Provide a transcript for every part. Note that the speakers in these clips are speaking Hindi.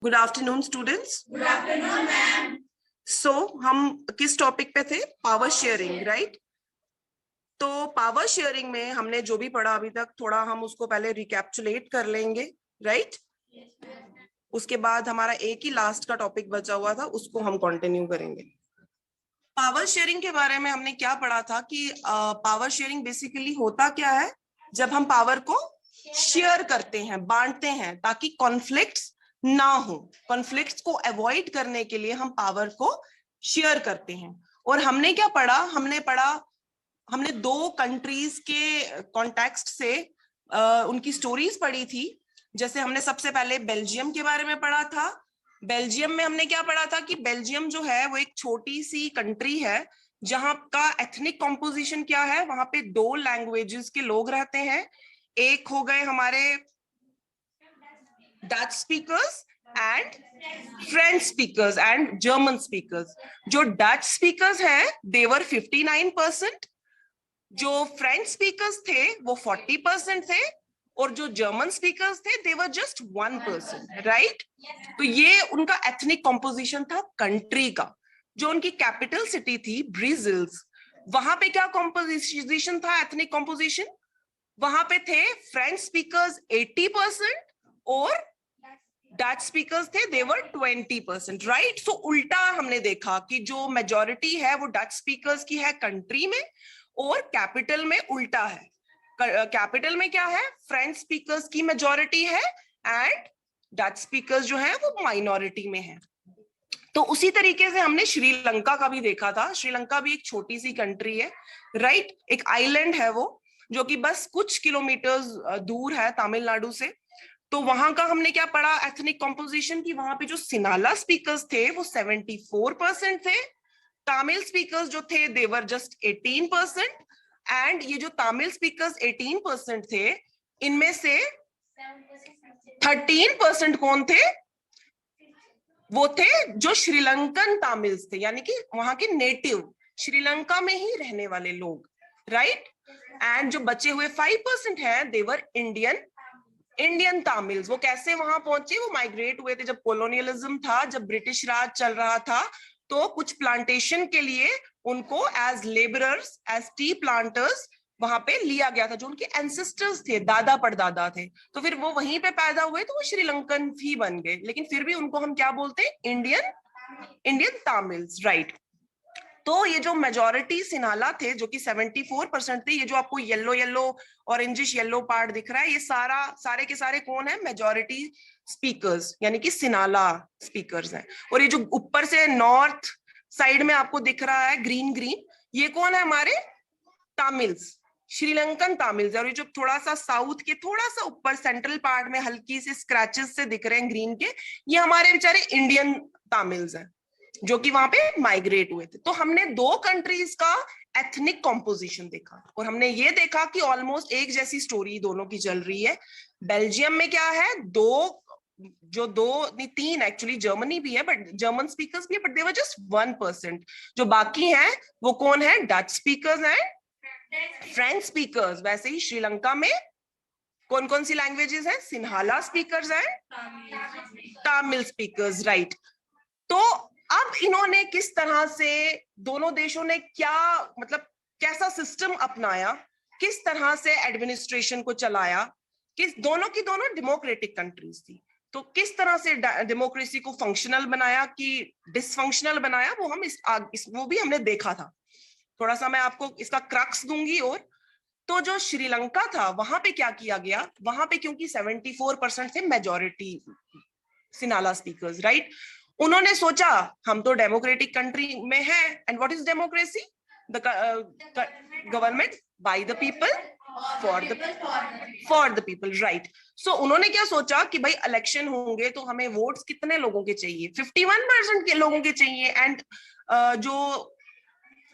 Good afternoon students. Good afternoon ma'am. So हम किस टॉपिक पे थे? Power sharing, right? तो पावर शेयरिंग में हमने जो भी पढ़ा अभी तक, थोड़ा हम उसको पहले रिकैप्चुलेट कर लेंगे, राइट? उसके बाद हमारा एक ही लास्ट का टॉपिक बचा हुआ था, उसको हम कंटिन्यू करेंगे। पावर शेयरिंग के बारे में हमने क्या पढ़ा था कि पावर शेयरिंग बेसिकली होता क्या है, जब हम पावर को शेयर करते हैं, बांटते हैं, ताकि कॉन्फ्लिक्ट्स ना हो। कॉन्फ्लिक्ट्स को अवॉइड करने के लिए हम पावर को शेयर करते हैं। और हमने क्या पढ़ा? हमने दो कंट्रीज के कॉन्टेक्स्ट से उनकी स्टोरीज पढ़ी थी। जैसे हमने सबसे पहले बेल्जियम के बारे में पढ़ा था। बेल्जियम में हमने क्या पढ़ा था कि बेल्जियम जो है वो एक छोटी सी कंट्री है, जहां का एथनिक कॉम्पोजिशन क्या है, वहां पे दो लैंग्वेजेस के लोग रहते हैं। एक हो गए हमारे Dutch speakers and French speakers and German speakers. जो डच स्पीकर्स हैं दे वर 59%, जो फ्रेंच स्पीकर्स थे वो 40% थे, और जो जर्मन स्पीकर्स थे दे वर जस्ट 1%, राइट? तो ये उनका एथनिक कॉम्पोजिशन था कंट्री का। जो उनकी कैपिटल सिटी थी ब्रिजिल्स, वहां पे क्या कॉम्पोजिशन था, एथनिक कॉम्पोजिशन? वहां पे थे फ्रेंच स्पीकर्स 80% और डच स्पीकर्स थे देवर 20%, राइट? सो उल्टा हमने देखा कि जो मेजॉरिटी है वो डच स्पीकर्स की है कंट्री में, और कैपिटल में उल्टा है। कैपिटल में क्या है? फ्रेंच स्पीकर्स की मेजॉरिटी है एंड डच स्पीकर्स जो है वो माइनॉरिटी में है। तो उसी तरीके से हमने श्रीलंका का भी देखा था। श्रीलंका भी एक छोटी सी कंट्री है, राइट? एक आइलैंड है वो, जो कि बस कुछ किलोमीटर्स दूर है तमिलनाडु से। तो वहां का हमने क्या पढ़ा एथनिक कॉम्पोजिशन की? वहां पे जो सिनाला स्पीकर्स थे वो 74% थे। तमिल स्पीकर्स जो थे देवर जस्ट 18%। एंड ये जो तमिल स्पीकर्स 18% थे, इनमें से 13% कौन थे? वो थे जो श्रीलंकन तमिल्स थे, यानी कि वहां के नेटिव, श्रीलंका में ही रहने वाले लोग, राइट? एंड जो बचे हुए 5% हैं देवर इंडियन तमिल्स। वो कैसे वहां पहुंचे? वो माइग्रेट हुए थे जब कॉलोनियलिज्म था, जब ब्रिटिश राज चल रहा था, तो कुछ प्लांटेशन के लिए उनको as labourers, as tea planters वहां पे लिया गया था। जो उनके एंसेस्टर्स थे, दादा परदादा थे, तो फिर वो वहीं पे पैदा हुए, तो वो श्रीलंकन ही बन गए। लेकिन फिर भी उनको हम क्या बोलते हैं? Indian Tamils, right? तो ये जो मेजॉरिटी सिनाला थे जो कि 74% थे, ये जो आपको yellow yellow orangish yellow part दिख रहा है, ये सारे के सारे कौन है? मेजॉरिटी स्पीकर्स, यानी कि सिनाला स्पीकर्स हैं। और ये जो ऊपर से नॉर्थ साइड में आपको दिख रहा है ग्रीन ग्रीन, ये कौन है? हमारे तमिल्स, श्रीलंकन तमिल्स। और ये जो थोड़ा सा साउथ के थोड़ा सा ऊपर सेंट्रल पार्ट में हल्की सी स्क्रैचेस से दिख रहे हैं ग्रीन के, ये हमारे बेचारे इंडियन तमिल्स हैं, जो कि वहां पे माइग्रेट हुए थे। तो हमने दो कंट्रीज का एथनिक कॉम्पोजिशन देखा, और हमने ये देखा कि ऑलमोस्ट एक जैसी स्टोरी दोनों की चल रही है। बेल्जियम में क्या है? तीन एक्चुअली, जर्मनी भी है, बट जर्मन स्पीकर्स भी है, बट दे वर जस्ट 1%। जो बाकी हैं वो कौन है? डच स्पीकर्स हैं, फ्रेंच स्पीकर्स। वैसे ही श्रीलंका में कौन कौन सी लैंग्वेजेस हैं? सिन्हाला स्पीकर्स हैं, तमिल स्पीकर्स, राइट? तो अब इन्होंने किस तरह से, दोनों देशों ने क्या, मतलब कैसा सिस्टम अपनाया, किस तरह से एडमिनिस्ट्रेशन को चलाया, किस, दोनों की दोनों डेमोक्रेटिक कंट्रीज थी, तो किस तरह से डेमोक्रेसी को फंक्शनल बनाया कि डिसफंक्शनल बनाया, वो हम वो भी हमने देखा था। थोड़ा सा मैं आपको इसका क्रक्स दूंगी। और तो जो श्रीलंका था वहां पे क्या किया गया? वहां पे क्योंकि 74% थे मेजॉरिटी सिनाला स्पीकर्स, राइट? उन्होंने सोचा हम तो डेमोक्रेटिक कंट्री में है, and what is democracy? The government by the people for the people, right? So उन्होंने क्या सोचा कि भाई इलेक्शन होंगे तो हमें वोट्स कितने लोगों के चाहिए? 51% के लोगों के चाहिए। एंड जो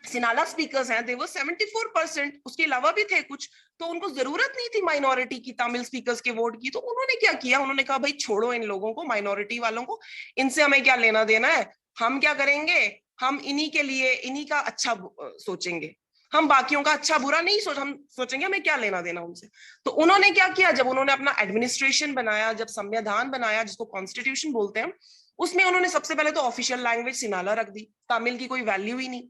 सिनाला स्पीकर्स हैं देवर 74%, उसके अलावा भी थे कुछ, तो उनको जरूरत नहीं थी माइनॉरिटी की, तमिल स्पीकर्स के वोट की। तो उन्होंने क्या किया? उन्होंने कहा भाई छोड़ो इन लोगों को, माइनॉरिटी वालों को, इनसे हमें क्या लेना देना है, हम क्या करेंगे, हम इन्हीं के लिए, इन्हीं का अच्छा सोचेंगे। हम बाकियों का अच्छा बुरा नहीं हम सोचेंगे हमें क्या लेना देना उनसे। तो उन्होंने क्या किया, जब उन्होंने अपना एडमिनिस्ट्रेशन बनाया, जब संविधान बनाया जिसको कॉन्स्टिट्यूशन बोलते हैं, उसमें उन्होंने सबसे पहले तो ऑफिशियल लैंग्वेज सिनाला रख दी, तमिल की कोई वैल्यू ही नहीं।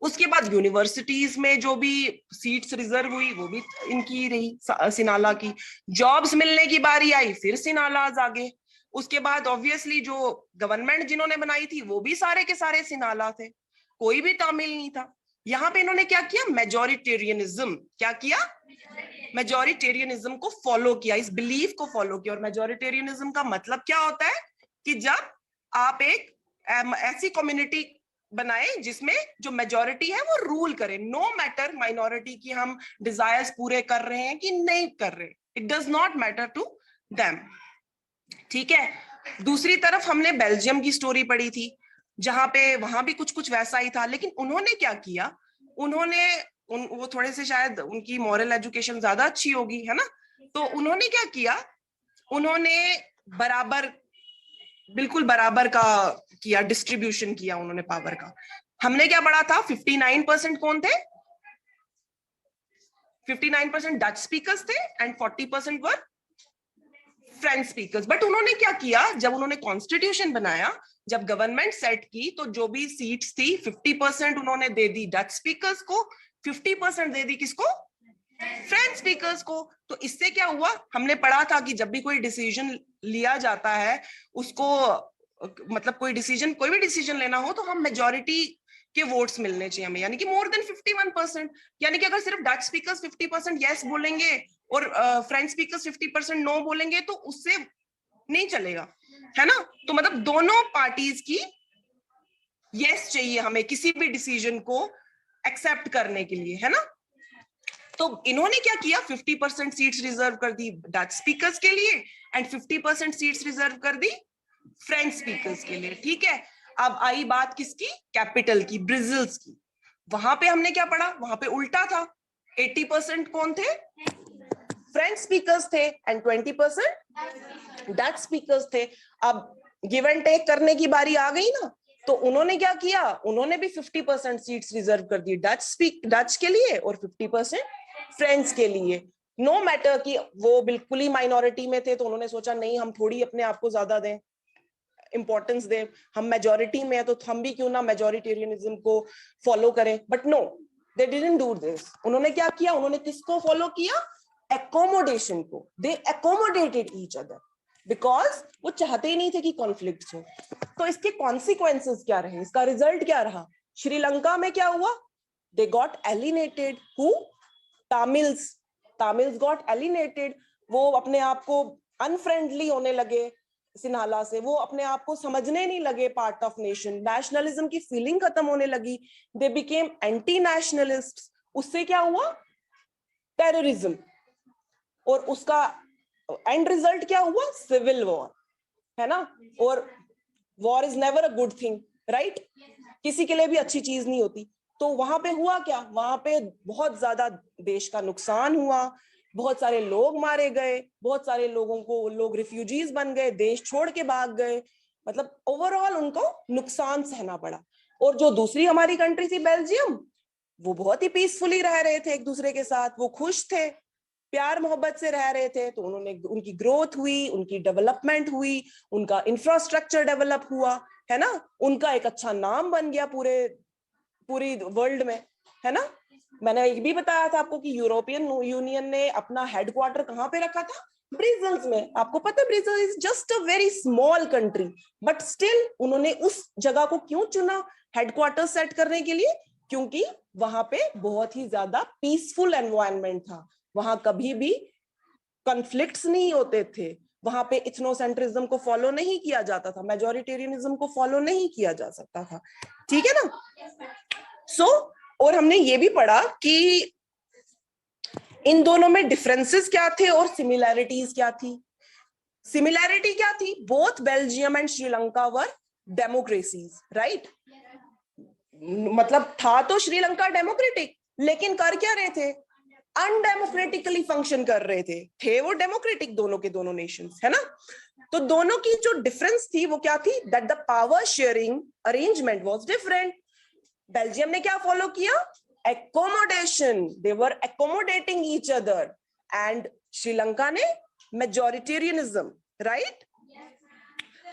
उसके बाद यूनिवर्सिटीज में जो भी सीट्स रिजर्व हुई वो भी इनकी रही, सिनाला की। जॉब्स मिलने की बारी आई, फिर सिनालाज आगे। उसके बाद ऑब्वियसली जो गवर्नमेंट जिन्होंने बनाई थी वो भी सारे के सारे सिनाला थे, कोई भी तमिल नहीं था। यहाँ पे इन्होंने क्या किया, मेजोरिटेरियनिज्म, क्या किया, मेजोरिटेरियनिज्म को फॉलो किया, इस बिलीफ को फॉलो किया। और मेजोरिटेरियनिज्म का मतलब क्या होता है कि जब आप एक ऐसी कम्युनिटी बनाए जिसमें जो मेजोरिटी है वो रूल करे, नो मैटर माइनॉरिटी की हम डिजायर्स पूरे कर रहे हैं कि नहीं कर रहे, it does not matter to them. ठीक है। दूसरी तरफ हमने बेल्जियम की स्टोरी पढ़ी थी, जहां पे वहां भी कुछ कुछ वैसा ही था, लेकिन उन्होंने क्या किया, उन्होंने वो थोड़े से शायद उनकी मॉरल एजुकेशन ज्यादा अच्छी होगी, है ना। तो उन्होंने क्या किया, उन्होंने बराबर, बिल्कुल बराबर का किया, डिस्ट्रीब्यूशन किया उन्होंने पावर का। हमने क्या पढ़ा था, 59% कौन थे, 59% डच स्पीकर्स थे and 40% were French speakers. But उन्होंने क्या किया, जब उन्होंने कॉन्स्टिट्यूशन बनाया, जब गवर्नमेंट सेट की, तो जो भी सीट्स थी 50% उन्होंने दे दी डच स्पीकर्स को, 50% दे दी किसको, फ्रेंच स्पीकर्स को। तो इससे क्या हुआ, हमने पढ़ा था कि जब भी कोई डिसीजन लिया जाता है उसको, मतलब कोई भी डिसीजन लेना हो तो हम मेजोरिटी के वोट्स मिलने चाहिए हमें, यानी कि मोर देन 51%। यानी कि अगर सिर्फ डच स्पीकर्स 50% यस बोलेंगे और फ्रेंच स्पीकर्स 50% नो बोलेंगे तो उससे नहीं चलेगा, है ना। तो मतलब दोनों पार्टीज की यस चाहिए हमें किसी भी डिसीजन को एक्सेप्ट करने के लिए, है ना। तो इन्होंने क्या किया, 50% सीट्स रिजर्व कर दी डच स्पीकर्स के लिए एंड 50% सीट्स रिजर्व कर दी फ्रेंच स्पीकर्स के लिए। ठीक है। अब आई बात किसकी, कैपिटल की, ब्रिजल्स की। वहां पे हमने क्या पढ़ा, वहां पे उल्टा था, 80% कौन थे, फ्रेंच स्पीकर्स थे एंड 20% डच स्पीकर्स थे। अब गिव एंड टेक करने की बारी आ गई ना, तो उन्होंने क्या किया, उन्होंने भी 50% सीट्स रिजर्व कर दी डच के लिए और 50% फ्रेंच के लिए। नो मैटर कि वो बिल्कुल ही माइनॉरिटी में थे, तो उन्होंने सोचा नहीं हम थोड़ी अपने आप को ज्यादा दें, इंपॉर्टेंस दें, हम मेजोरिटी में है तो हम भी क्यों ना मेजोरिटेरियनिज्म को फॉलो करें। But no, they didn't do this. उन्होंने क्या किया, उन्होंने किसको फॉलो किया, एकोमोडेशन को। They accommodated each other because वो चाहते ही नहीं थे कि कॉन्फ्लिक्ट हो। तो इसके कॉन्सिक्वेंसेस क्या रहे, इसका रिजल्ट क्या रहा, श्रीलंका में क्या हुआ, they got alienated, who, Tamils got alienated. वो अपने आप को अनफ्रेंडली होने लगे सिन्हाला से, वो अपने आप को समझने नहीं लगे पार्ट ऑफ नेशन, नेशनलिज्म की फीलिंग खत्म होने लगी, दे बिकेम एंटी नेशनलिस्ट। उससे क्या हुआ, टेररिज्म, और उसका एंड रिजल्ट क्या हुआ, सिविल वॉर, है ना। और war is never a good thing, right, किसी के लिए भी अच्छी चीज नहीं होती। तो वहां पे हुआ क्या, वहां पे बहुत ज्यादा देश का नुकसान हुआ, बहुत सारे लोग मारे गए, बहुत सारे लोगों को, लोग रिफ्यूजीज बन गए, देश छोड़ के भाग गए, मतलब ओवरऑल उनको नुकसान सहना पड़ा। और जो दूसरी हमारी कंट्री थी बेल्जियम, वो बहुत ही पीसफुली रह रहे थे एक दूसरे के साथ, वो खुश थे, प्यार मोहब्बत से रह रहे थे। तो उन्होंने, उनकी ग्रोथ हुई, उनकी डेवलपमेंट हुई, उनका इंफ्रास्ट्रक्चर डेवलप हुआ, है ना, उनका एक अच्छा नाम बन गया पूरी वर्ल्ड में, है ना। मैंने एक भी बताया था आपको कि यूरोपियन यूनियन ने अपना हेडक्वार्टर कहाँ पे रखा था, ब्रिजल्स में। आपको पता है Brazil is just a very small country, but still उन्होंने उस जगह को क्यों चुना हेडक्वार्टर सेट करने के लिए, क्योंकि वहां पे बहुत ही ज्यादा पीसफुल एनवायरनमेंट था, वहां कभी भी कॉन्फ्लिक्ट्स नहीं होते थे, वहां पे इथनोसेंट्रिज्म को फॉलो नहीं किया जाता था, मेजोरिटेरियनिज्म को फॉलो नहीं किया जा सकता था। ठीक है ना। सो और हमने ये भी पढ़ा कि इन दोनों में डिफरेंसेस क्या थे और सिमिलैरिटीज क्या थी। सिमिलैरिटी क्या थी, both Belgium and Sri Lanka were democracies, right. मतलब था तो श्रीलंका डेमोक्रेटिक, लेकिन कर क्या रहे थे, अनडेमोक्रेटिकली फंक्शन कर रहे थे वो डेमोक्रेटिक, दोनों के दोनों नेशंस, है ना। तो दोनों की जो डिफरेंस थी वो क्या थी, that the power sharing arrangement was different. Belgium ने क्या फॉलो किया, accommodation, they were accommodating each other, and Sri Lanka ने मेजोरिटेरियनिज्म, राइट?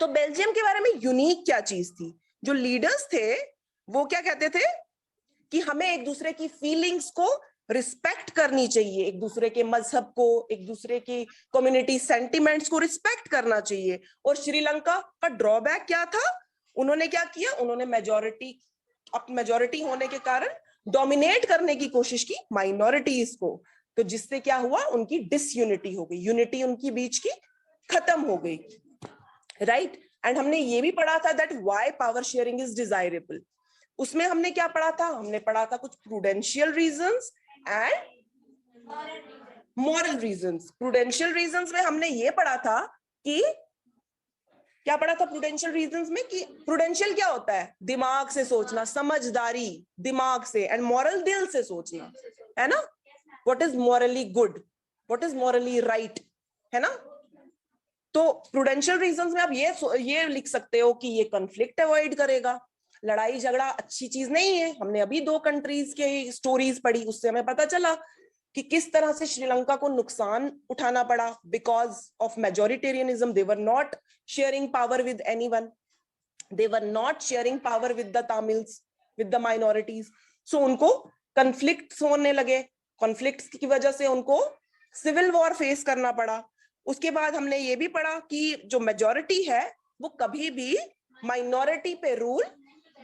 तो बेल्जियम के बारे में यूनिक क्या चीज थी? जो लीडर्स थे वो क्या कहते थे कि हमें एक दूसरे की फीलिंग्स को रिस्पेक्ट करनी चाहिए, एक दूसरे के मजहब को, एक दूसरे की कम्युनिटी सेंटिमेंट्स को रिस्पेक्ट करना चाहिए। और श्रीलंका का ड्रॉबैक क्या था? उन्होंने क्या किया? उन्होंने मेजोरिटी होने के कारण डोमिनेट करने की कोशिश की माइनॉरिटीज को, तो जिससे क्या हुआ? उनकी डिसयूनिटी हो गई, यूनिटी उनकी बीच की खत्म हो गई, राइट? एंड हमने ये भी पढ़ा था that why power sharing is desirable. उसमें हमने क्या पढ़ा था? हमने पढ़ा था कुछ prudential reasons and moral reasons. Prudential reasons में हमने ये पढ़ा था कि क्या पढ़ा था प्रूडेंशियल रीजंस में? कि प्रूडेंशियल क्या होता है? दिमाग से सोचना, समझदारी दिमाग से, एंड मॉरल दिल से सोचना, है ना? What is morally good, what is morally right, है ना? तो प्रूडेंशियल रीजंस में आप ये लिख सकते हो कि ये कॉन्फ्लिक्ट अवॉइड करेगा, लड़ाई झगड़ा अच्छी चीज नहीं है। हमने अभी 2 कंट्रीज के स्टोरीज पढ़ी, उससे हमें पता चला कि किस तरह से श्रीलंका को नुकसान उठाना पड़ा because of majoritarianism. They were not sharing power with anyone, they were not sharing power with the Tamils, with the minorities. So उनको कॉन्फ्लिक्ट्स होने लगे, कॉन्फ्लिक्ट्स की वजह से उनको सिविल वॉर फेस करना पड़ा। उसके बाद हमने ये भी पढ़ा कि जो मेजोरिटी है वो कभी भी माइनॉरिटी पे रूल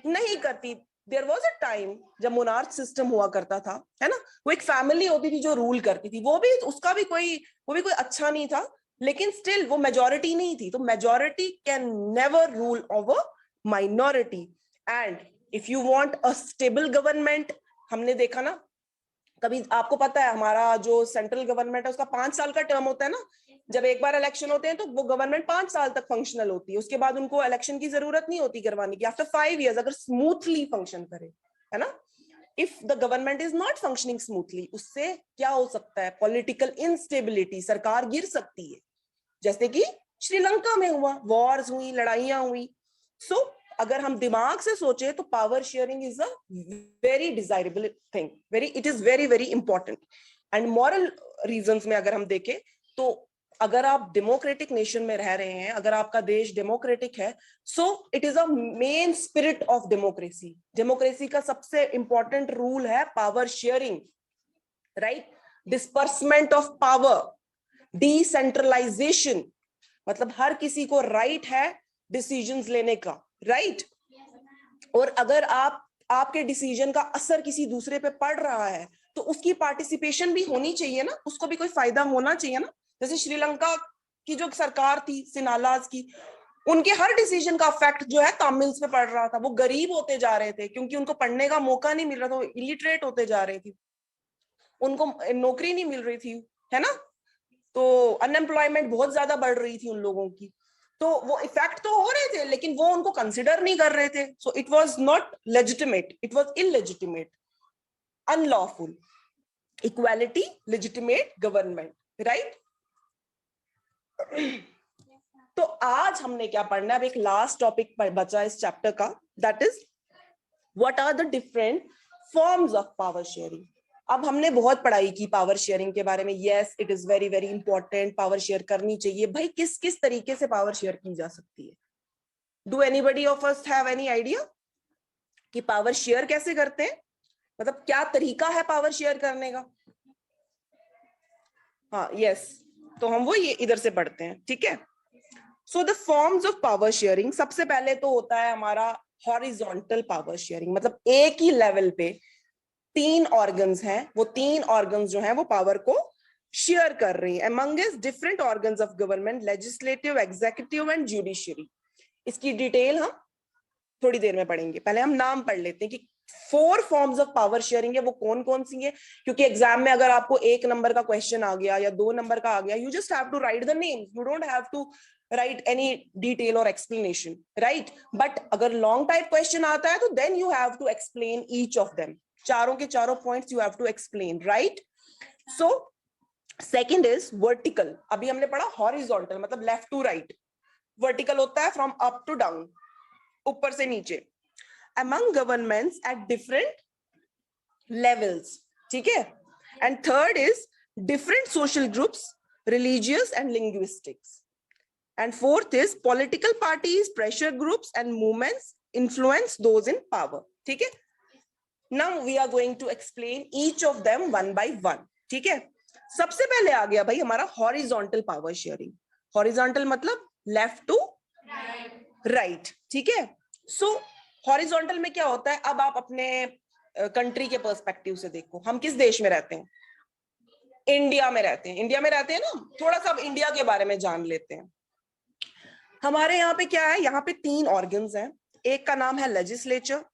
नहीं करती। देयर वाज अ टाइम जब मोनार्क सिस्टम हुआ करता था, है ना? वो एक फैमिली होती थी जो रूल करती थी, वो भी कोई अच्छा नहीं था, लेकिन स्टिल वो मेजोरिटी नहीं थी। तो majority can never rule over minority. And if you want a stable government, हमने देखा ना, कभी आपको पता है हमारा जो सेंट्रल गवर्नमेंट है उसका 5 साल का टर्म होता है ना। जब एक बार इलेक्शन होते हैं तो वो गवर्नमेंट 5 साल तक फंक्शनल होती है, उसके बाद उनको इलेक्शन की जरूरत नहीं होती करवाने की। आफ्टर 5 years अगर स्मूथली फंक्शन करे, है ना? If the government is not functioning smoothly, उससे क्या हो सकता है? पॉलिटिकल इंस्टेबिलिटी, सरकार गिर सकती है, जैसे कि श्रीलंका में हुआ, वॉर्स हुई, लड़ाइयां हुई। सो अगर हम दिमाग से सोचे तो power sharing is a very desirable thing, it is very very important. And moral reasons में अगर हम देखें तो अगर आप डेमोक्रेटिक नेशन में रह रहे हैं, अगर आपका देश डेमोक्रेटिक है, so it is a main spirit of democracy. Democracy का सबसे इंपॉर्टेंट रूल है power sharing, right? Dispersement of power, decentralisation, मतलब हर किसी को राइट है डिसीजंस लेने का, राइट? और अगर आपके डिसीजन का असर किसी दूसरे पे पड़ रहा है तो उसकी पार्टिसिपेशन भी होनी चाहिए ना, उसको भी कोई फायदा होना चाहिए ना। जैसे श्रीलंका की जो सरकार थी सिनालाज की, उनके हर डिसीजन का इफेक्ट जो है तमिल्स पे पड़ रहा था। वो गरीब होते जा रहे थे क्योंकि उनको पढ़ने का मौका नहीं मिल रहा था, वो इलिटरेट होते जा रहे थे, उनको नौकरी नहीं मिल रही थी, है ना? तो अनएम्प्लॉयमेंट बहुत ज्यादा बढ़ रही थी उन लोगों की। तो वो इफेक्ट तो हो रहे थे लेकिन वो उनको कंसिडर नहीं कर रहे थे। So it was not legitimate, it was illegitimate, unlawful. Equality, legitimate government, right? तो आज हमने क्या पढ़ना है? अब एक लास्ट टॉपिक बचा इस चैप्टर का, that is what are the different forms of power sharing. अब हमने बहुत पढ़ाई की पावर शेयरिंग के बारे में। Yes, it is very very important, power share करनी चाहिए। भाई किस किस तरीके से पावर शेयर की जा सकती है? Do anybody of us have any idea कि पावर शेयर कैसे करते हैं? मतलब क्या तरीका है पावर शेयर करने का? हाँ, यस, तो हम वो ये इधर से पढ़ते हैं, ठीक है? So the forms of power sharing, सबसे पहले तो होता है हमारा हॉरिजॉन्टल पावर शेयरिंग, मतलब एक ही लेवल पे 3 ऑर्गन्स हैं, वो 3 ऑर्गन्स जो हैं वो पावर को शेयर कर रही है among its different organs of government, legislative, executive and judiciary। इसकी डिटेल हम थोड़ी देर में पढ़ेंगे, पहले हम नाम पढ़ लेते हैं कि 4 फॉर्म्स ऑफ पावर शेयरिंग है वो कौन कौन सी है। क्योंकि एग्जाम में अगर आपको 1 नंबर का क्वेश्चन आ गया या 2 नंबर का आ गया, you just have to write the names, you don't have to write any detail और एक्सप्लेनेशन, राइट? बट अगर लॉन्ग टाइप क्वेश्चन आता है तो then you have to explain each of them, चारों के चारों points you have to explain, right? So second is vertical. अभी हमने पढ़ा हॉरिजॉन्टल मतलब लेफ्ट टू राइट, वर्टिकल होता है फ्रॉम अप टू डाउन, ऊपर से नीचे। among governments at different levels, ठीक है. And third is different social groups, religious and linguistics. And fourth is political parties, pressure groups and movements influence those in power. ठीक है. Now we are going to explain each of them one by one. ठीक है. सबसे पहले आ गया भाई हमारा horizontal power sharing. Horizontal मतलब left to right. ठीक है. So horizontal में क्या होता है, अब आप अपने कंट्री के पर्सपेक्टिव से देखो. हम किस देश में रहते हैं? इंडिया में रहते हैं. इंडिया में रहते हैं ना. थोड़ा सा अब इंडिया के बारे में जान लेते हैं. हमारे यहाँ पे क्या है, यहाँ पे 3 ऑर्गन्स हैं. एक का नाम है लेजिस्लेचर,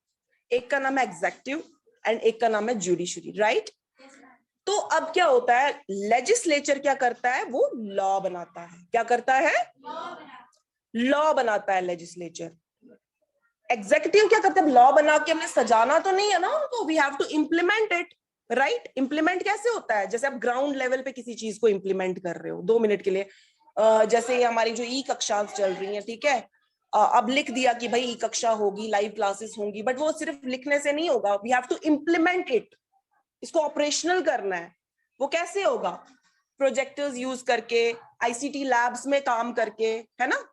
एक का नाम है एग्जीक्यूटिव एंड एक का नाम है जुडिशरी. राइट. तो अब क्या होता है, लेजिस्लेचर क्या करता है, वो लॉ बनाता है. क्या करता है? लॉ बनाता है लेजिस्लेचर. एग्जीक्यूटिव क्या करता है, लॉ बना के हमने सजाना तो नहीं है ना उनको, we have to implement it. Right. Implement कैसे होता है, जैसे आप ग्राउंड लेवल पे किसी चीज को इम्प्लीमेंट कर रहे हो 2 मिनट के लिए. जैसे हमारी जो ई कक्षा चल रही है, ठीक है, अब लिख दिया कि भाई ई कक्षा होगी, लाइव क्लासेस होंगी, बट वो सिर्फ लिखने से नहीं होगा. We have to implement it. इसको ऑपरेशनल करना है. वो कैसे होगा? प्रोजेक्टर्स यूज करके, आईसीटी लैब्स में काम करके, है ना,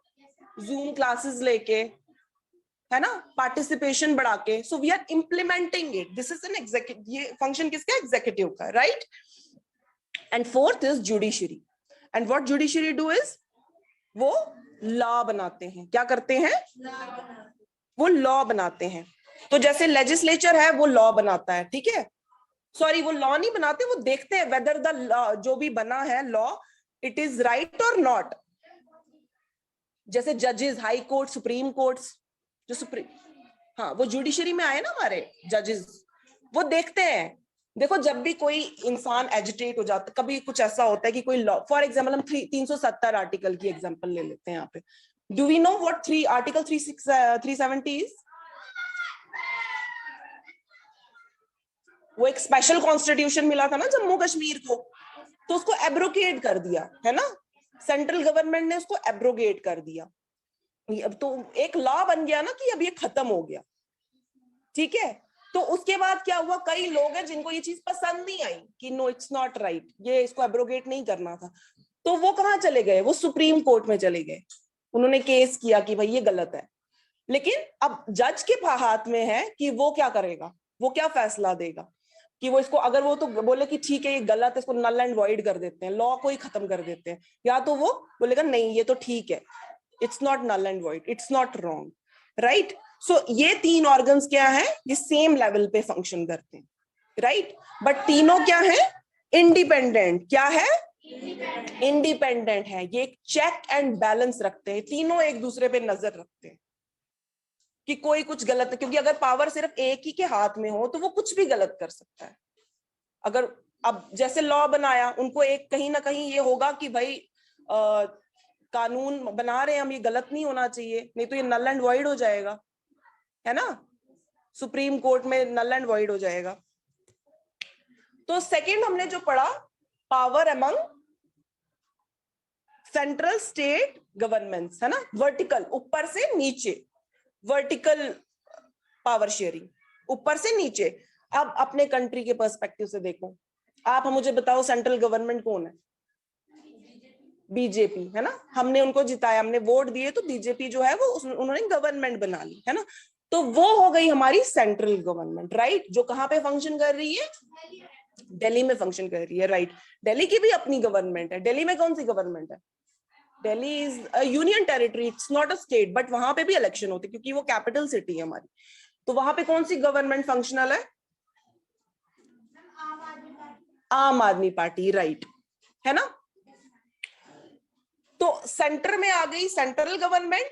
जूम क्लासेस लेके, है ना, पार्टिसिपेशन बढ़ा के. So we are implementing it. This is an executive. ये फंक्शन किसका? एग्जीक्यूटिव का. Right. And fourth is judiciary. And what judiciary do is, वो लॉ बनाते हैं. क्या करते हैं? वो लॉ बनाते हैं. तो जैसे लेजिस्लेचर है वो लॉ बनाता है. ठीक है. सॉरी, वो लॉ नहीं बनाते, वो देखते हैं वेदर द लॉ जो भी बना है लॉ, इट इज राइट और नॉट. जैसे जजेस, हाई कोर्ट, सुप्रीम कोर्ट्स, जो सुप्रीम, हाँ, वो जुडिशरी में आए ना हमारे जजेस, वो देखते हैं. देखो जब भी कोई इंसान एजिटेट हो जाता, कभी कुछ ऐसा होता है कि कोई लॉ, फॉर एग्जांपल हम 370 आर्टिकल की एग्जांपल ले लेते हैं यहाँ पे. Do we know what 3 article 370 is? वो एक स्पेशल कॉन्स्टिट्यूशन मिला था ना जम्मू कश्मीर को, तो उसको एब्रोगेट कर दिया है ना. सेंट्रल गवर्नमेंट ने उसको एब्रोगेट कर दिया. अब तो एक लॉ बन गया ना कि अब ये खत्म हो गया. ठीक है. तो उसके बाद क्या हुआ, कई लोग हैं जिनको ये चीज पसंद नहीं आई कि नो इट्स नॉट राइट, ये इसको एब्रोगेट नहीं करना था. तो वो कहाँ चले गए? वो सुप्रीम कोर्ट में चले गए. उन्होंने केस किया कि भाई ये गलत है. लेकिन अब जज के हाथ में है कि वो क्या करेगा, वो क्या फैसला देगा, कि वो इसको, अगर वो तो बोले कि ठीक है ये गलत है, इसको नल एंड वॉइड कर देते हैं, लॉ को ही खत्म कर देते हैं, या तो वो बोलेगा नहीं ये तो ठीक है, it's not null and void, it's not wrong. Right. So ये 3 ऑर्गन्स क्या है, ये सेम लेवल पे फंक्शन करते हैं. राइट. बट तीनों क्या है? इंडिपेंडेंट. क्या है? इंडिपेंडेंट है. ये चेक एंड बैलेंस रखते हैं. तीनों एक दूसरे पे नजर रखते हैं कि कोई कुछ गलत, क्योंकि अगर पावर सिर्फ एक ही के हाथ में हो तो वो कुछ भी गलत कर सकता है. अगर अब जैसे लॉ बनाया, उनको एक कहीं ना कहीं ये होगा कि भाई कानून बना रहे हैं हम, ये गलत नहीं होना चाहिए, नहीं तो ये नल एंड वॉइड हो जाएगा, है ना, सुप्रीम कोर्ट में नल एंड वॉइड हो जाएगा. तो सेकंड हमने जो पढ़ा, power among central state governments, है ना, वर्टिकल, ऊपर से नीचे, वर्टिकल पावर शेयरिंग, ऊपर से नीचे. अब अपने कंट्री के पर्सपेक्टिव से देखो, आप मुझे बताओ सेंट्रल गवर्नमेंट कौन है? बीजेपी, है ना. हमने उनको जिताया, हमने वोट दिए, तो बीजेपी जो है वो उन्होंने गवर्नमेंट बना ली, है ना. तो वो हो गई हमारी सेंट्रल गवर्नमेंट. राइट. जो कहाँ पे फंक्शन कर रही है? दिल्ली में फंक्शन कर रही है. राइट. दिल्ली की भी अपनी गवर्नमेंट है. दिल्ली में कौन सी गवर्नमेंट है? Delhi is a union territory, it's not a state, but वहां पे भी इलेक्शन होते क्योंकि वो कैपिटल सिटी है हमारी. तो वहां पे कौन सी गवर्नमेंट फंक्शनल है? आम आदमी पार्टी. राइट. है ना. तो सेंटर में आ गई सेंट्रल गवर्नमेंट,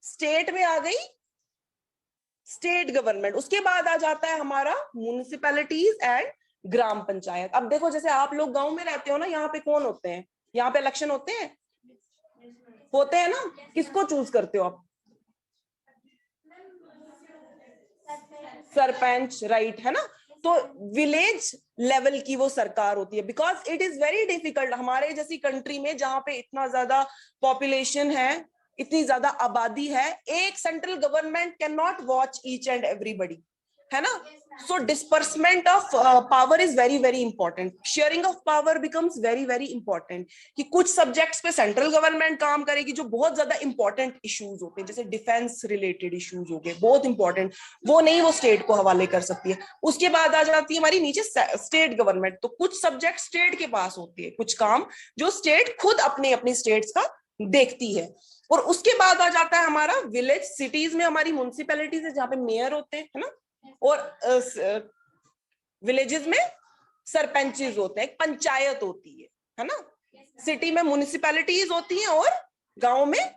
स्टेट में आ गई स्टेट गवर्नमेंट. उसके बाद आ जाता है हमारा म्युनिसिपैलिटीज एंड ग्राम पंचायत. अब देखो जैसे आप लोग गांव में रहते हो ना, यहाँ पे कौन होते हैं? यहाँ पे इलेक्शन होते हैं ना. किसको चूज करते हो आप? सरपंच. राइट. है ना. तो विलेज लेवल की वो सरकार होती है, because it is very difficult हमारे जैसी कंट्री में जहां पे इतना ज्यादा पॉपुलेशन है, इतनी ज्यादा आबादी है, एक central government can not watch each and everybody, है ना? So disbursement of power is very very important. Sharing of power becomes very very important. कि कुछ सब्जेक्ट्स पे सेंट्रल गवर्नमेंट काम करेगी जो बहुत ज्यादा इंपॉर्टेंट इश्यूज होते हैं, जैसे डिफेंस रिलेटेड इश्यूज हो गए बहुत इंपॉर्टेंट, वो नहीं वो स्टेट को हवाले कर सकती है। उसके बाद आ जाती है हमारी नीचे स्टेट गवर्नमेंट। तो कुछ सब्जेक्ट स्टेट के पास होती है, कुछ काम जो स्टेट खुद अपनी अपनी स्टेट्स का देखती है। और उसके बाद आ जाता है हमारा विलेज, सिटीज में हमारी म्युनिसिपैलिटीज है जहाँ पे मेयर होते हैं, है ना? और विलेजेस में सरपंचेस होते हैं, एक पंचायत होती है ना? सिटी में म्युनिसिपैलिटीज होती हैं और गांव में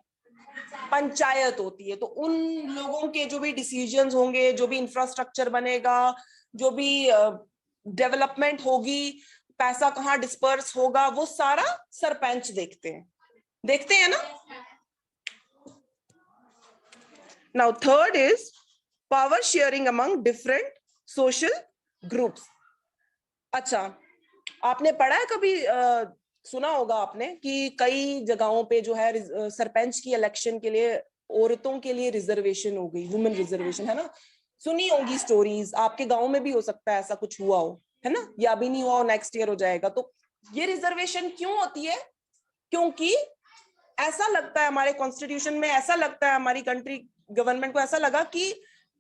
पंचायत होती है। तो उन लोगों के जो भी डिसीजंस होंगे, जो भी इंफ्रास्ट्रक्चर बनेगा, जो भी डेवलपमेंट होगी, पैसा कहाँ डिस्पर्स होगा, वो सारा सरपंच देखते हैं ना? Now third is power sharing among different social groups. अच्छा, आपने पढ़ा है कभी, सुना होगा आपने कि कई जगहों पे जो है सरपंच की इलेक्शन के लिए औरतों के लिए रिजर्वेशन हो गई, वुमेन रिजर्वेशन, है ना? सुनी होगी स्टोरीज, आपके गांव में भी हो सकता है ऐसा कुछ हुआ हो, है ना? या अभी नहीं हुआ हो, नेक्स्ट ईयर हो जाएगा। तो ये रिजर्वेशन क्यों होती है? क्योंकि ऐसा लगता है हमारे कॉन्स्टिट्यूशन में, ऐसा लगता है हमारी कंट्री गवर्नमेंट को ऐसा लगा कि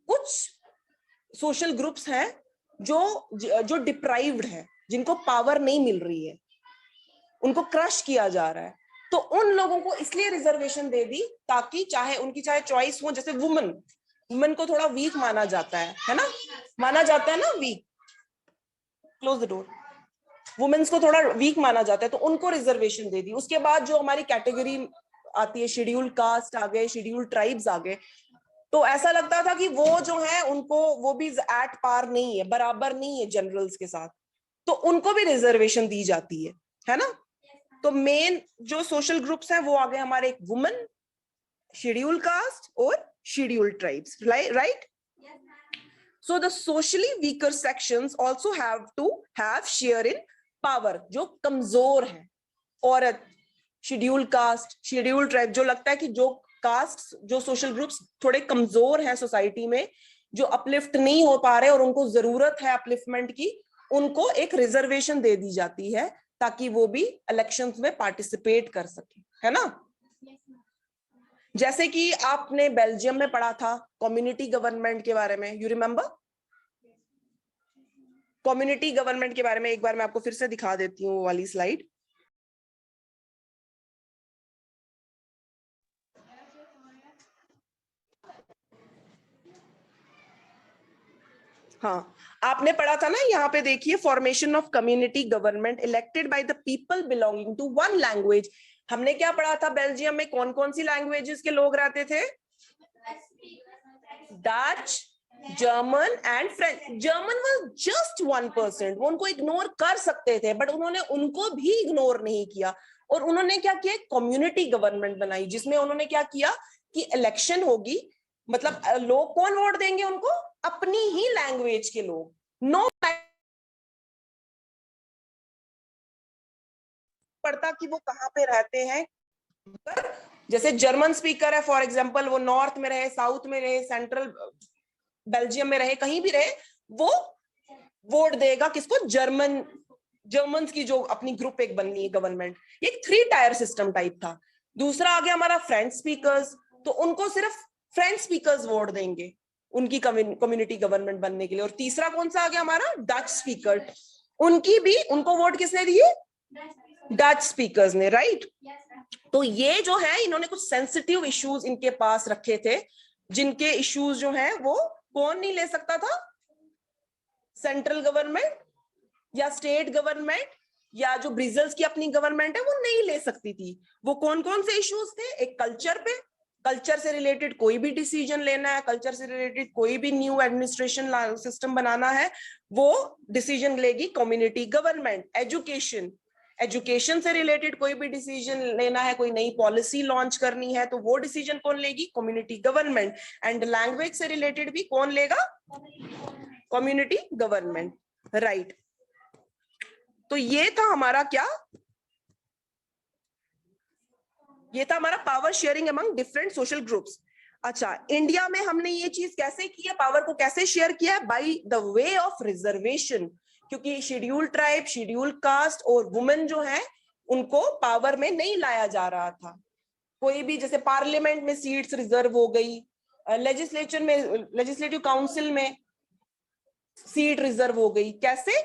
कुछ सोशल ग्रुप्स हैं जो डिप्राइव्ड है, जिनको पावर नहीं मिल रही है, उनको क्रश किया जा रहा है। तो उन लोगों को इसलिए रिजर्वेशन दे दी ताकि उनकी चाहे चॉइस हो, जैसे वुमेन को थोड़ा वीक माना जाता है ना? माना जाता है ना weak, close the door, womens को थोड़ा वीक माना जाता है, तो उनको रिजर्वेशन दे दी। उसके बाद जो हमारी कैटेगरी आती है, शेड्यूल्ड कास्ट आ गए, शेड्यूल्ड ट्राइब्स आ गए, तो ऐसा लगता था कि वो जो है उनको, वो भी एट पार नहीं है, बराबर नहीं है जनरल्स के साथ, तो उनको भी रिजर्वेशन दी जाती है ना? तो मेन जो सोशल ग्रुप्स हैं वो आ गए हमारे, एक वुमेन, शेड्यूल्ड कास्ट और scheduled tribes, right? So the socially weaker sections also have to have share in power. जो कमजोर है, औरत, शेड्यूल कास्ट, शेड्यूल ट्राइब, जो लगता है कि जो कास्ट, जो सोशल ग्रुप्स थोड़े कमजोर हैं सोसाइटी में, जो अपलिफ्ट नहीं हो पा रहे और उनको जरूरत है अपलिफ्टमेंट की, उनको एक रिजर्वेशन दे दी जाती है ताकि वो भी इलेक्शंस में पार्टिसिपेट कर सके, है ना? जैसे कि आपने बेल्जियम में पढ़ा था कम्युनिटी गवर्नमेंट के बारे में, यू रिमेम्बर? कम्युनिटी गवर्नमेंट के बारे में एक बार मैं आपको फिर से दिखा देती हूँ वो वाली स्लाइड। हाँ, आपने पढ़ा था ना, यहाँ पे देखिए, formation of community government elected by the people belonging to one language. हमने क्या पढ़ा था, बेल्जियम में कौन कौन सी लैंग्वेजेस के लोग रहते थे? Dutch, German and French. German was just 1%, वो उनको इग्नोर कर सकते थे, बट उन्होंने उनको भी इग्नोर नहीं किया, और उन्होंने क्या किया, कम्युनिटी गवर्नमेंट बनाई, जिसमें उन्होंने क्या किया कि इलेक्शन होगी, मतलब लोग कौन वोट देंगे उनको? अपनी ही लैंग्वेज के लोग। नो पड़ता कि वो कहाँ पे रहते हैं। जैसे जर्मन स्पीकर है फॉर एग्जांपल, वो नॉर्थ में रहे, साउथ में रहे, सेंट्रल बेल्जियम में रहे, कहीं भी रहे, वो वोट देगा किसको? जर्मन्स की जो अपनी ग्रुप एक बननी है गवर्नमेंट। एक 3 टायर सिस्टम टाइप था। दूसरा आ गया हमारा फ्रेंच स्पीकर्स, तो उनको सिर्फ फ्रेंच स्पीकर्स वोट देंगे उनकी कम्युनिटी गवर्नमेंट बनने के लिए। और तीसरा कौन सा आ गया हमारा? डच स्पीकर, उनकी भी, उनको वोट किसने दिए? डच स्पीकर्स ने, राइट? तो ये जो है, इन्होंने कुछ सेंसिटिव इश्यूज इनके पास रखे थे, जिनके इश्यूज जो है वो कौन नहीं ले सकता था? सेंट्रल गवर्नमेंट या स्टेट गवर्नमेंट या जो ब्रिजल्स की अपनी गवर्नमेंट है वो नहीं ले सकती थी। वो कौन कौन से इश्यूज थे? एक कल्चर पे, कल्चर से रिलेटेड कोई भी डिसीजन लेना है, कल्चर से रिलेटेड कोई भी न्यू एडमिनिस्ट्रेशन सिस्टम बनाना है, वो डिसीजन लेगी कम्युनिटी गवर्नमेंट। एजुकेशन से रिलेटेड कोई भी डिसीजन लेना है, कोई नई पॉलिसी लॉन्च करनी है, तो वो डिसीजन कौन लेगी? Community government. एंड लैंग्वेज से रिलेटेड भी कौन लेगा? Community government, right? तो ये था हमारा क्या? ये था हमारा power sharing among different social groups. अच्छा, इंडिया में हमने ये चीज कैसे की है, पावर को कैसे शेयर किया है? By the way of reservation, क्योंकि शेड्यूल ट्राइब, शेड्यूल कास्ट और वुमेन जो है उनको पावर में नहीं लाया जा रहा था। कोई भी, जैसे पार्लियामेंट में सीट्स रिजर्व हो गई, लेजिस्लेचर में, लेजिस्लेटिव काउंसिल में सीट रिजर्व हो गई। कैसे?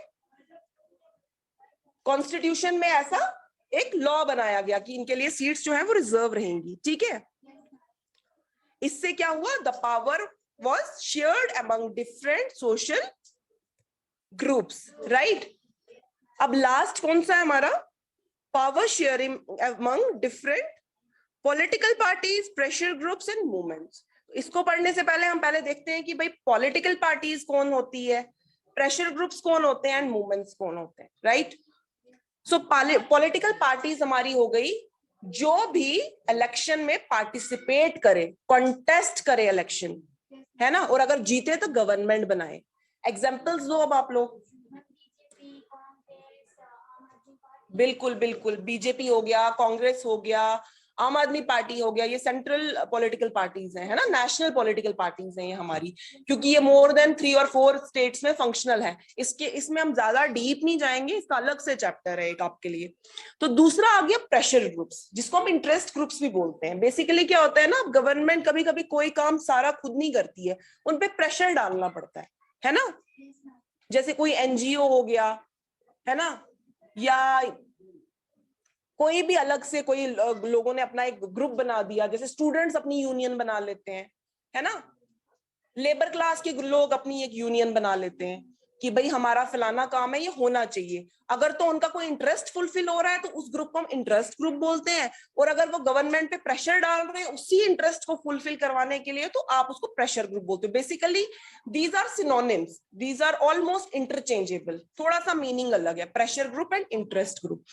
कॉन्स्टिट्यूशन में ऐसा एक लॉ बनाया गया कि इनके लिए सीट्स जो है वो रिजर्व रहेंगी। ठीक है, इससे क्या हुआ? The power was shared among different social groups, right. अब लास्ट कौन सा है हमारा? Power sharing among different political parties, pressure groups and movements. इसको पढ़ने से पहले हम पहले देखते हैं कि भाई पॉलिटिकल पार्टीज कौन होती है, प्रेशर ग्रुप्स कौन होते हैं एंड मूवमेंट्स कौन होते हैं, राइट। सो पॉलिटिकल पार्टीज हमारी हो गई जो भी इलेक्शन में पार्टिसिपेट करे, कॉन्टेस्ट करे इलेक्शन, है ना, और अगर जीते तो गवर्नमेंट बनाए। एग्जाम्पल्स दो अब आप लोग। बिल्कुल बिल्कुल, बीजेपी हो गया, कांग्रेस हो गया, आम आदमी पार्टी हो गया, ये सेंट्रल पॉलिटिकल पार्टीज हैं, है ना, नेशनल पॉलिटिकल पार्टीज हैं ये हमारी, क्योंकि ये मोर देन 3 और 4 स्टेट्स में फंक्शनल है। इसमें हम ज्यादा डीप नहीं जाएंगे, इसका अलग से चैप्टर है एक आपके लिए। तो दूसरा आ गया प्रेशर ग्रुप्स, जिसको हम इंटरेस्ट ग्रुप्स भी बोलते हैं। बेसिकली क्या होता है ना, गवर्नमेंट कभी कभी कोई काम सारा खुद नहीं करती है, उनपे प्रेशर डालना पड़ता है ना। जैसे कोई एनजीओ हो गया, है ना, या कोई भी अलग से कोई लोगों ने अपना एक ग्रुप बना दिया, जैसे स्टूडेंट्स अपनी यूनियन बना लेते हैं, है ना, लेबर क्लास के लोग अपनी एक यूनियन बना लेते हैं कि भाई हमारा फलाना काम है, ये होना चाहिए। अगर तो उनका कोई इंटरेस्ट फुलफिल हो रहा है तो उस ग्रुप को हम इंटरेस्ट ग्रुप बोलते हैं, और अगर वो गवर्नमेंट पे प्रेशर डाल रहे हैं उसी इंटरेस्ट को फुलफिल करवाने के लिए, तो आप उसको प्रेशर ग्रुप बोलते हो। Basically these are synonyms, these are almost interchangeable, थोड़ा सा मीनिंग अलग है, pressure group and interest group.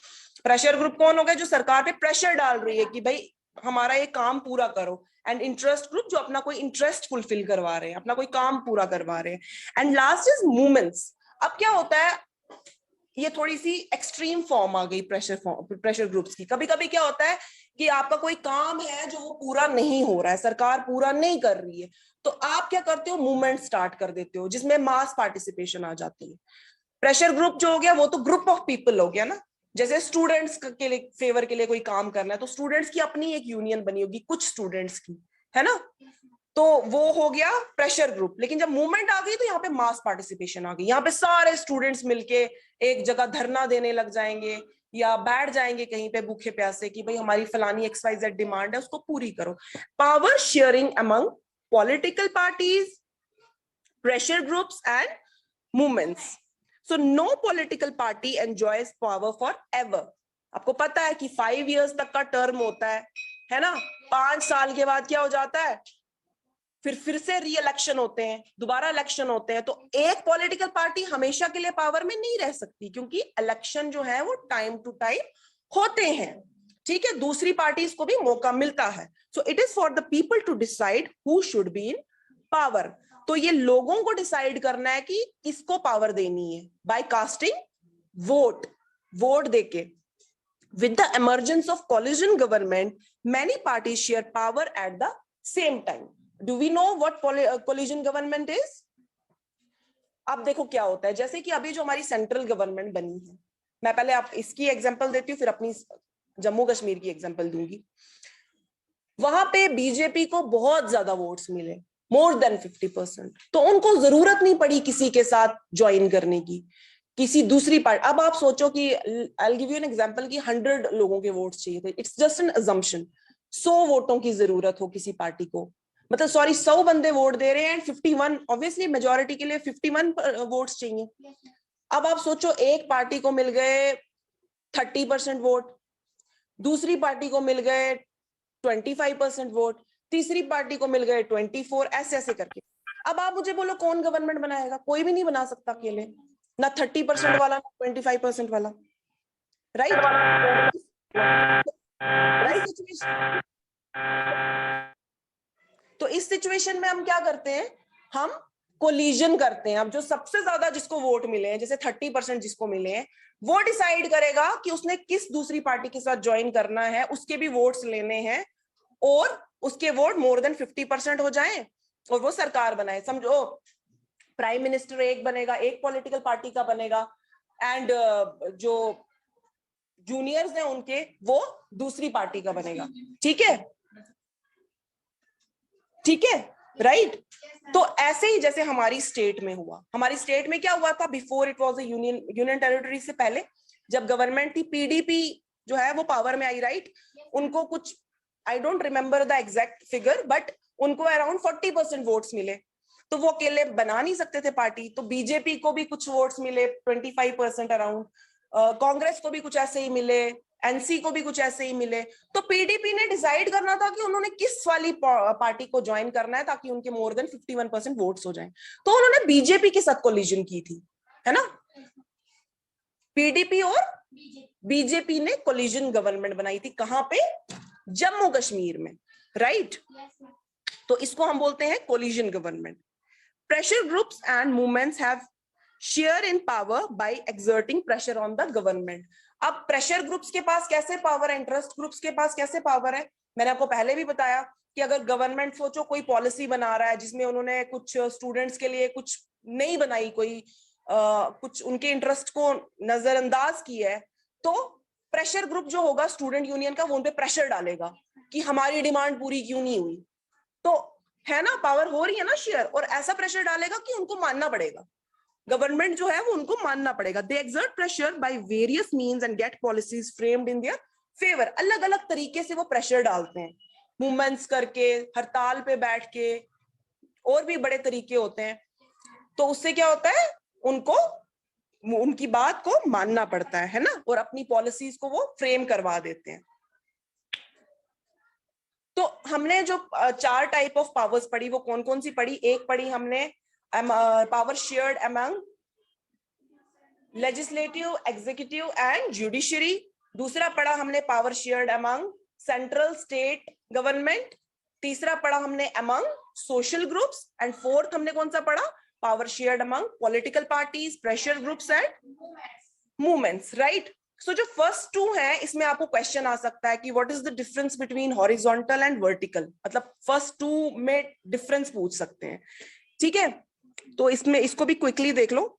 Pressure group कौन हो गया? जो सरकार पे प्रेशर डाल रही है कि भाई हमारा ये काम पूरा करो, एंड इंटरेस्ट ग्रुप जो अपना कोई इंटरेस्ट फुलफिल करवा रहे हैं, अपना कोई काम पूरा करवा रहे हैं। And last is movements. अब क्या होता है, ये थोड़ी सी एक्सट्रीम फॉर्म आ गई प्रेशर ग्रुप्स की। कभी कभी क्या होता है कि आपका कोई काम है जो वो पूरा नहीं हो रहा है, सरकार पूरा नहीं कर रही है, तो आप क्या करते हो? मूवमेंट स्टार्ट कर देते हो, जिसमें मास पार्टिसिपेशन आ जाती है। प्रेशर ग्रुप जो हो गया वो तो ग्रुप ऑफ पीपल हो गया ना। जैसे स्टूडेंट्स के लिए फेवर के लिए कोई काम करना है, तो स्टूडेंट्स की अपनी एक यूनियन बनी होगी कुछ स्टूडेंट्स की, है ना, तो वो हो गया प्रेशर ग्रुप। लेकिन जब मूवमेंट आ गई तो यहाँ पे मास पार्टिसिपेशन आ गई, यहाँ पे सारे स्टूडेंट्स मिलके एक जगह धरना देने लग जाएंगे या बैठ जाएंगे कहीं पे भूखे प्यासे कि भाई हमारी फलानी XYZ डिमांड है, उसको पूरी करो। Power sharing among political parties, pressure groups and movements. So no political party enjoys power forever. आपको पता है कि 5 years तक का टर्म होता है ना, 5 साल के बाद क्या हो जाता है, फिर से री इलेक्शन होते हैं, दोबारा इलेक्शन होते हैं। तो एक पॉलिटिकल पार्टी हमेशा के लिए पावर में नहीं रह सकती, क्योंकि इलेक्शन जो है वो टाइम टू टाइम होते हैं। ठीक है, दूसरी पार्टीज को भी मौका मिलता है। So it is for the people to decide who should be in power. तो ये लोगों को डिसाइड करना है कि किसको पावर देनी है, बाय कास्टिंग वोट, वोट देके। With the emergence of coalition government, many parties share power at the same time. Do we know what coalition government is? अब देखो क्या होता है, जैसे कि अभी जो हमारी सेंट्रल गवर्नमेंट बनी है, मैं पहले आप इसकी एग्जांपल देती हूँ, फिर अपनी जम्मू कश्मीर की एग्जांपल दूंगी। वहां पे बीजेपी को बहुत ज्यादा वोट्स मिले, मोर देन 50%, तो उनको जरूरत नहीं पड़ी किसी के साथ ज्वाइन करने की, किसी दूसरी पार्टी। अब आप सोचो कि I will give you an example कि 100 लोगों के वोट्स चाहिए थे, इट्स जस्ट एन अजम्पशन, 100 वोटों की जरूरत हो किसी पार्टी को, मतलब सॉरी 100 बंदे वोट दे रहे हैं एंड 51, ऑब्वियसली मेजोरिटी के लिए 51 वोट्स चाहिए। अब आप सोचो एक पार्टी को मिल गए 30% वोट, दूसरी पार्टी को मिल गए 25% वोट, तीसरी पार्टी को मिल गए 24, ऐसे ऐसे करके। अब आप मुझे बोलो कौन गवर्नमेंट बनाएगा? कोई भी नहीं बना सकता अकेले, ना 30% वाला ना 25% वाला, राइट? Right situation. तो इस सिचुएशन में हम क्या करते हैं, हम कोलिजन करते हैं। अब जो सबसे ज्यादा जिसको वोट मिले हैं, जैसे 30% जिसको मिले हैं, वो डिसाइड करेगा कि उसने किस दूसरी पार्टी के साथ ज्वाइन करना है, उसके भी वोट्स लेने हैं और उसके वोट मोर देन 50% हो जाएं और वो सरकार बनाए। समझो प्राइम मिनिस्टर एक बनेगा, एक पॉलिटिकल पार्टी का बनेगा, एंड जो जूनियर्स हैं उनके वो दूसरी पार्टी का बनेगा। ठीक है, ठीक है, राइट। तो ऐसे ही जैसे हमारी स्टेट में हुआ, हमारी स्टेट में क्या हुआ था before it was a union territory, से पहले जब गवर्नमेंट थी, पीडीपी जो है वो पावर में आई, राइट। उनको कुछ, I don't remember the exact figure, but उनको अराउंड 40% वोट्स मिले। तो वो अकेले बना नहीं सकते थे पार्टी, तो बीजेपी को भी कुछ वोट्स मिले 25% अराउंड, कांग्रेस को भी कुछ ऐसे ही मिले, एनसी को भी कुछ ऐसे ही मिले। तो पीडीपी ने डिसाइड करना था कि उन्होंने किस वाली पार्टी को ज्वाइन करना है ताकि उनके मोर देन 51% वोट्स हो जाएं। तो उन्होंने बीजेपी के साथ कोलिजन की थी, है ना। पीडीपी और बीजेपी ने कोलिजन गवर्नमेंट बनाई थी, कहां पे, जम्मू कश्मीर में, राइट। तो इसको हम बोलते हैं collision government. Pressure groups and movements have share in power bye exerting pressure on the government. अब प्रेशर ग्रुप्स के पास कैसे पावर है, इंटरेस्ट ग्रुप्स के पास कैसे पावर है, मैंने आपको पहले भी बताया कि अगर गवर्नमेंट सोचो कोई पॉलिसी बना रहा है जिसमें उन्होंने कुछ स्टूडेंट्स के लिए कुछ नहीं बनाई, कोई कुछ उनके इंटरेस्ट को नजरअंदाज किया है, तो प्रेशर ग्रुप जो होगा स्टूडेंट यूनियन का, वो उन पे प्रेशर डालेगा कि हमारी डिमांड पूरी क्यों नहीं हुई। तो है ना, पावर हो रही है ना शेयर, और ऐसा प्रेशर डालेगा कि उनको मानना पड़ेगा, गवर्नमेंट जो है वो उनको मानना पड़ेगा। They exert pressure by various means and get policies framed in their favour. अलग अलग तरीके से वो प्रेशर डालते हैं, मूवमेंट्स करके, हड़ताल पे बैठ के, और भी बड़े तरीके होते हैं। तो उससे क्या होता है, उनको उनकी बात को मानना पड़ता है ना, और अपनी पॉलिसीज को वो फ्रेम करवा देते हैं। तो हमने जो 4 टाइप ऑफ पावर्स पढ़ी वो कौन कौन सी पढ़ी, एक पढ़ी हमने power shared among legislative, executive and judiciary. दूसरा पढ़ा हमने power shared among central state government. तीसरा पढ़ा हमने among social groups, and fourth हमने कौन सा पढ़ा, power shared among political parties, pressure groups and movements, right. So जो फर्स्ट 2 है, इसमें आपको क्वेश्चन आ सकता है कि what is the difference between horizontal and vertical, मतलब फर्स्ट 2 में डिफरेंस पूछ सकते हैं, ठीक है। तो इसमें इसको भी क्विकली देख लो।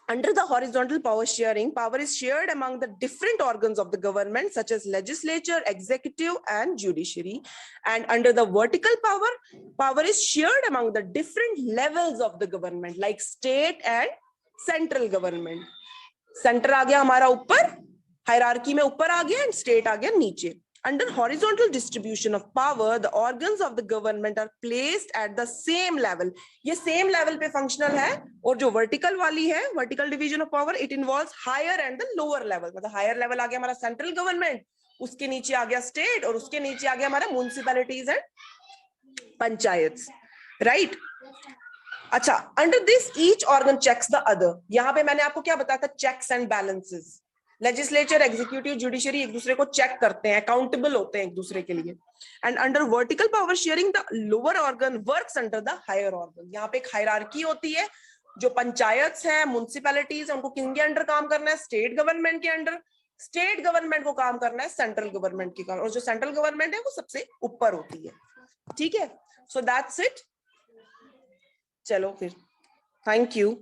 Under the horizontal power sharing, power is shared among the different organs of the government, such as legislature, executive, and judiciary. And under the vertical power, power is shared among the different levels of the government, like state and central government. Center आ गया हमारा ऊपर, hierarchy में ऊपर आ गया, and state आ गया नीचे. Under horizontal distribution of power, the organs of the government are placed at the same level. ये same level पे functional है, और जो vertical वाली है, vertical division of power, it involves higher and the lower level. मतलब higher level आ गया हमारा central government, उसके नीचे आ गया state, और उसके नीचे आ गया हमारा municipalities and पंचायत, right? अच्छा, under this each organ checks the other. यहाँ पे मैंने आपको क्या बताया था, checks and balances. Legislature, executive, judiciary एक दूसरे को चेक करते हैं, अकाउंटेबल होते हैं एक दूसरे के लिए। And under vertical power sharing, the lower organ works under the higher organ. यहाँ पे एक हायरार्की होती है, जो पंचायत है, म्युनिसिपैलिटीज, उनको किनके अंडर काम करना है, स्टेट गवर्नमेंट के अंडर। स्टेट गवर्नमेंट को काम करना है सेंट्रल गवर्नमेंट के, और जो सेंट्रल गवर्नमेंट है वो सबसे ऊपर होती है, ठीक है। सो दैट्स इट, चलो फिर, थैंक यू।